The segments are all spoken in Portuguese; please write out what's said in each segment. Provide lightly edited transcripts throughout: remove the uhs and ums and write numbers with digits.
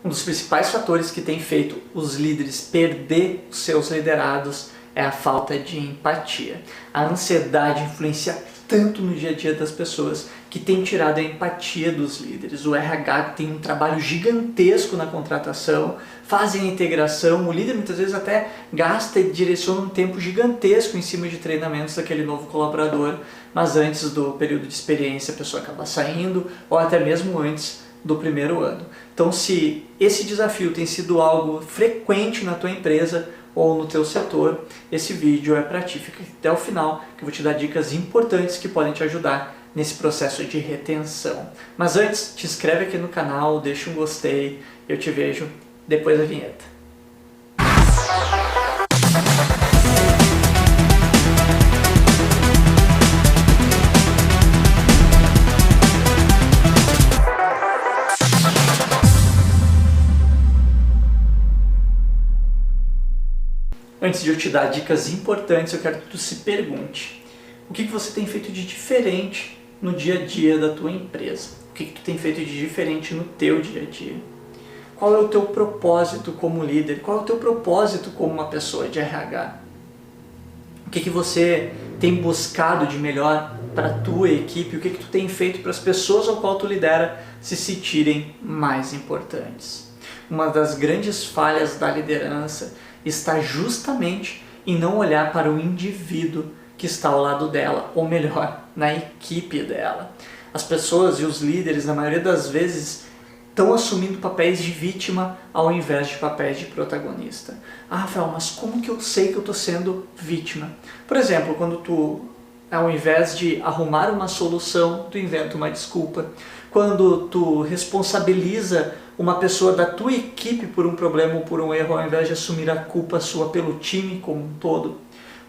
Um dos principais fatores que tem feito os líderes perder os seus liderados é a falta de empatia. A ansiedade influencia tanto no dia a dia das pessoas que tem tirado a empatia dos líderes. O RH tem um trabalho gigantesco na contratação, fazem a integração, o líder muitas vezes até gasta e direciona um tempo gigantesco em cima de treinamentos daquele novo colaborador, mas antes do período de experiência a pessoa acaba saindo, ou até mesmo antes do primeiro ano. Então, se esse desafio tem sido algo frequente na tua empresa ou no teu setor, esse vídeo é para ti. Fica até o final que eu vou te dar dicas importantes que podem te ajudar nesse processo de retenção. Mas antes, te inscreve aqui no canal, deixa um gostei, eu te vejo depois da vinheta. Antes de eu te dar dicas importantes, eu quero que tu se pergunte: o que você tem feito de diferente no dia a dia da tua empresa? O que tu tem feito de diferente no teu dia a dia? Qual é o teu propósito como líder? Qual é o teu propósito como uma pessoa de RH? O que você tem buscado de melhor para a tua equipe? O que tu tem feito para as pessoas ao qual tu lidera se sentirem mais importantes? Uma das grandes falhas da liderança está justamente em não olhar para o indivíduo que está ao lado dela, ou melhor, na equipe dela. As pessoas e os líderes, na maioria das vezes, estão assumindo papéis de vítima ao invés de papéis de protagonista. Ah, Rafael, mas como que eu sei que eu estou sendo vítima? Por exemplo, quando tu, ao invés de arrumar uma solução, tu inventa uma desculpa. Quando tu responsabiliza uma pessoa da tua equipe por um problema ou por um erro, ao invés de assumir a culpa sua pelo time como um todo.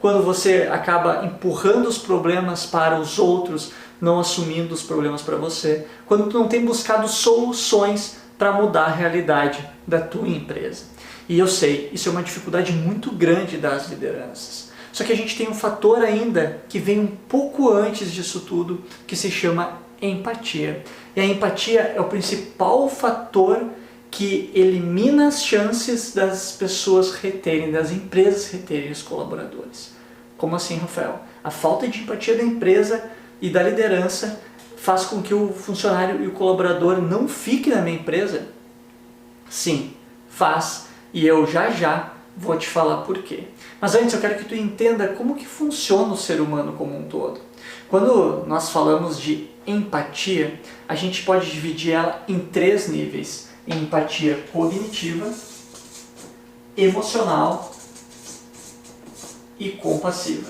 Quando você acaba empurrando os problemas para os outros, não assumindo os problemas para você. Quando tu não tem buscado soluções para mudar a realidade da tua empresa. E eu sei, isso é uma dificuldade muito grande das lideranças. Só que a gente tem um fator ainda que vem um pouco antes disso tudo, que se chama empatia. E a empatia é o principal fator que elimina as chances das pessoas reterem, das empresas reterem os colaboradores. Como assim, Rafael? A falta de empatia da empresa e da liderança faz com que o funcionário e o colaborador não fiquem na minha empresa? Sim, faz. E eu já vou te falar por quê. Mas antes eu quero que tu entenda como que funciona o ser humano como um todo. Quando nós falamos de empatia, a gente pode dividir ela em 3 níveis: empatia cognitiva, emocional e compassiva.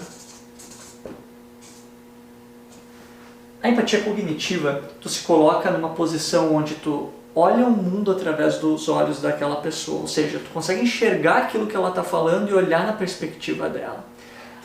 A empatia cognitiva, tu se coloca numa posição onde tu olha o mundo através dos olhos daquela pessoa, ou seja, tu consegue enxergar aquilo que ela está falando e olhar na perspectiva dela.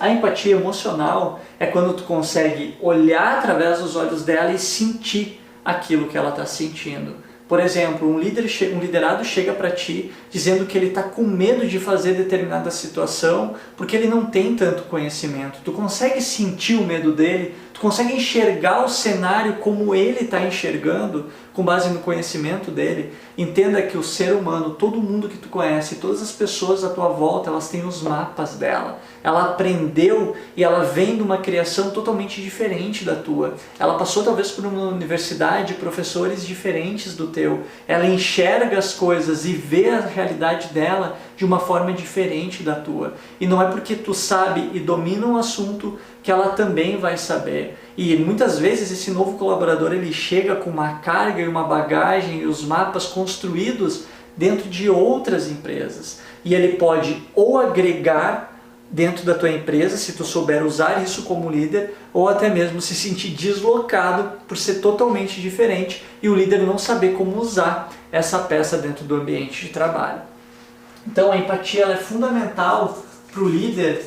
A empatia emocional é quando tu consegue olhar através dos olhos dela e sentir aquilo que ela está sentindo. Por exemplo, um liderado chega para ti dizendo que ele está com medo de fazer determinada situação porque ele não tem tanto conhecimento. Tu consegue sentir o medo dele, tu consegue enxergar o cenário como ele está enxergando com base no conhecimento dele. Entenda que o ser humano, todo mundo que tu conhece, todas as pessoas à tua volta, elas têm os mapas dela. Ela aprendeu e ela vem de uma criação totalmente diferente da tua. Ela passou talvez por uma universidade, professores diferentes do teu. Ela enxerga as coisas e vê a realidade dela de uma forma diferente da tua. E não é porque tu sabe e domina um assunto que ela também vai saber. E muitas vezes esse novo colaborador ele chega com uma carga e uma bagagem e os mapas construídos dentro de outras empresas. E ele pode ou agregar dentro da tua empresa, se tu souber usar isso como líder, ou até mesmo se sentir deslocado por ser totalmente diferente e o líder não saber como usar essa peça dentro do ambiente de trabalho. Então a empatia ela é fundamental para o líder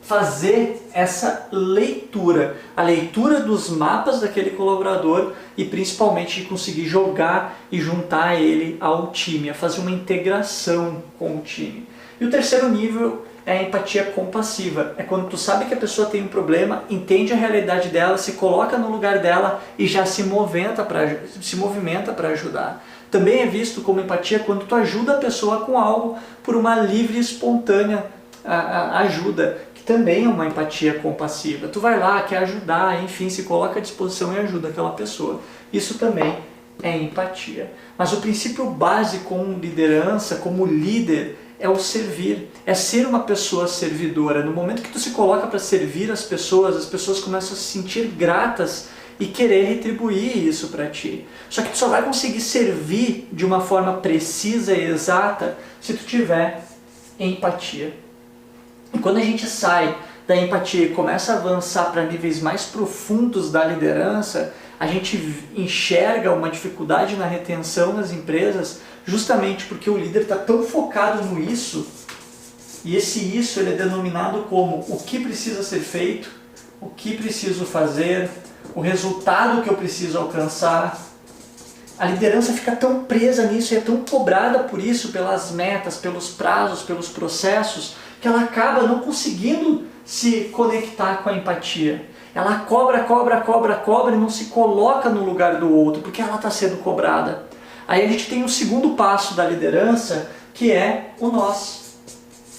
fazer essa leitura, a leitura dos mapas daquele colaborador e principalmente de conseguir jogar e juntar ele ao time, a fazer uma integração com o time. E o terceiro nível é a empatia compassiva, é quando tu sabe que a pessoa tem um problema, entende a realidade dela, se coloca no lugar dela e já se movimenta para ajudar. Também é visto como empatia quando tu ajuda a pessoa com algo por uma livre e espontânea ajuda, que também é uma empatia compassiva. Tu vai lá, quer ajudar, enfim, se coloca à disposição e ajuda aquela pessoa. Isso também é empatia. Mas o princípio base como liderança, como líder, é o servir, é ser uma pessoa servidora. No momento que tu se coloca para servir as pessoas começam a se sentir gratas e querer retribuir isso para ti. Só que tu só vai conseguir servir de uma forma precisa e exata se tu tiver empatia. E quando a gente sai da empatia e começa a avançar para níveis mais profundos da liderança, a gente enxerga uma dificuldade na retenção das empresas justamente porque o líder está tão focado no isso, e esse isso ele é denominado como o que precisa ser feito, o que preciso fazer, o resultado que eu preciso alcançar. A liderança fica tão presa nisso e é tão cobrada por isso, pelas metas, pelos prazos, pelos processos, que ela acaba não conseguindo se conectar com a empatia. Ela cobra e não se coloca no lugar do outro, porque ela está sendo cobrada. Aí a gente tem o segundo passo da liderança, que é o nós,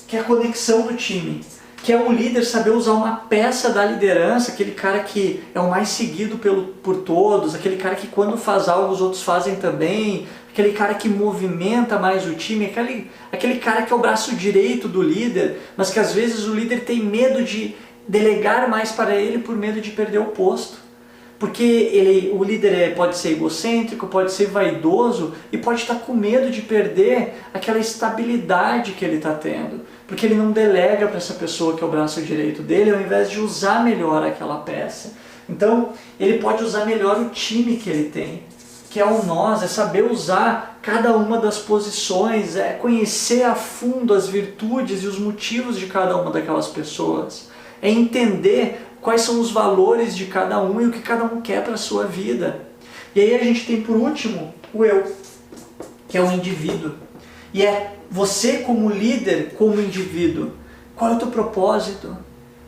que é a conexão do time, que é o líder saber usar uma peça da liderança, aquele cara que é o mais seguido por todos, aquele cara que quando faz algo os outros fazem também, aquele cara que movimenta mais o time, aquele cara que é o braço direito do líder, mas que às vezes o líder tem medo de delegar mais para ele por medo de perder o posto. Porque o líder pode ser egocêntrico, pode ser vaidoso e pode estar com medo de perder aquela estabilidade que ele está tendo. Porque ele não delega para essa pessoa que é o braço direito dele, ao invés de usar melhor aquela peça. Então, ele pode usar melhor o time que ele tem, que é o nós, é saber usar cada uma das posições, é conhecer a fundo as virtudes e os motivos de cada uma daquelas pessoas. É entender quais são os valores de cada um e o que cada um quer para a sua vida. E aí a gente tem por último o eu, que é o indivíduo. E é você como líder, como indivíduo. Qual é o teu propósito?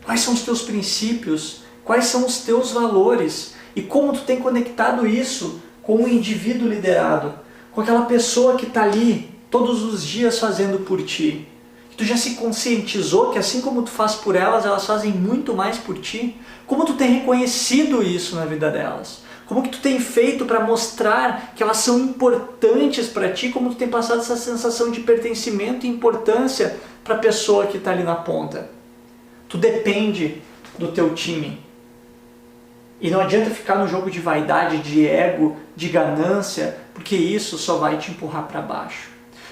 Quais são os teus princípios? Quais são os teus valores? E como tu tem conectado isso com o indivíduo liderado? Com aquela pessoa que está ali todos os dias fazendo por ti. Tu já se conscientizou que assim como tu faz por elas, elas fazem muito mais por ti? Como tu tem reconhecido isso na vida delas? Como que tu tem feito para mostrar que elas são importantes para ti? Como tu tem passado essa sensação de pertencimento e importância para a pessoa que está ali na ponta? Tu depende do teu time. E não adianta ficar no jogo de vaidade, de ego, de ganância, porque isso só vai te empurrar para baixo.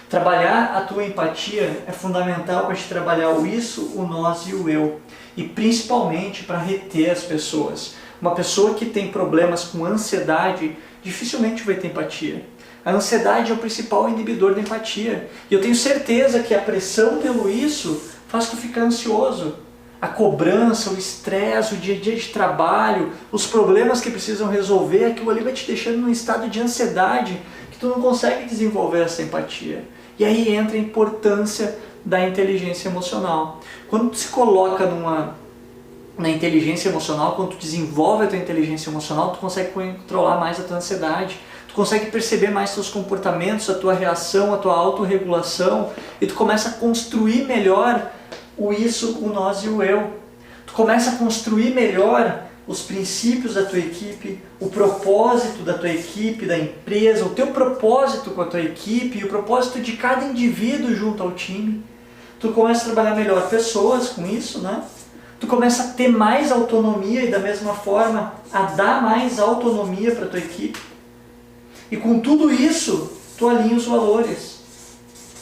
Trabalhar a tua empatia é fundamental para te trabalhar o isso, o nós e o eu. E principalmente para reter as pessoas. Uma pessoa que tem problemas com ansiedade dificilmente vai ter empatia. A ansiedade é o principal inibidor da empatia. E eu tenho certeza que a pressão pelo isso faz tu ficar ansioso. A cobrança, o estresse, o dia a dia de trabalho, os problemas que precisam resolver, aquilo ali vai te deixando num estado de ansiedade que tu não consegue desenvolver essa empatia. E aí entra a importância da inteligência emocional. Quando tu se coloca na inteligência emocional, quando tu desenvolve a tua inteligência emocional, tu consegue controlar mais a tua ansiedade, tu consegue perceber mais teus comportamentos, a tua reação, a tua autorregulação, e tu começa a construir melhor o isso, o nós e o eu. Tu começa a construir melhor os princípios da tua equipe, o propósito da tua equipe, da empresa, o teu propósito com a tua equipe e o propósito de cada indivíduo junto ao time. Tu começa a trabalhar melhor pessoas com isso, né? Tu começa a ter mais autonomia e da mesma forma a dar mais autonomia para a tua equipe. E com tudo isso, tu alinha os valores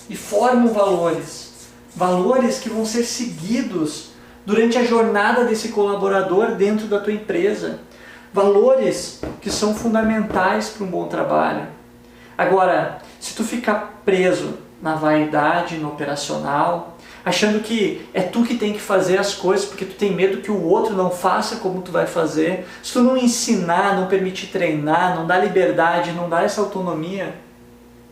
e formam valores. Valores que vão ser seguidos durante a jornada desse colaborador dentro da tua empresa. Valores que são fundamentais para um bom trabalho. Agora, se tu ficar preso na vaidade, no operacional, achando que é tu que tem que fazer as coisas porque tu tem medo que o outro não faça como tu vai fazer, se tu não ensinar, não permitir treinar, não dar liberdade, não dar essa autonomia,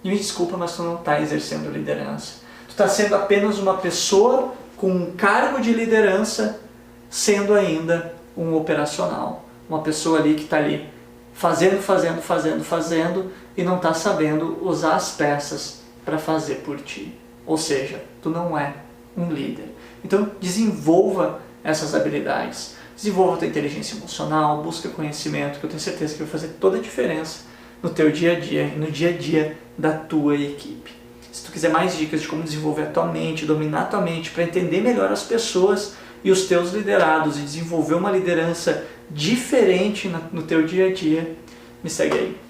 me desculpa, mas tu não está exercendo liderança. Tu está sendo apenas uma pessoa com um cargo de liderança, sendo ainda um operacional. Uma pessoa ali que está ali fazendo e não está sabendo usar as peças para fazer por ti. Ou seja, tu não é um líder. Então desenvolva essas habilidades, desenvolva a tua inteligência emocional, busca conhecimento, que eu tenho certeza que vai fazer toda a diferença no teu dia a dia e no dia a dia da tua equipe. Se tu quiser mais dicas de como desenvolver a tua mente, dominar a tua mente para entender melhor as pessoas e os teus liderados e desenvolver uma liderança diferente no teu dia a dia, me segue aí.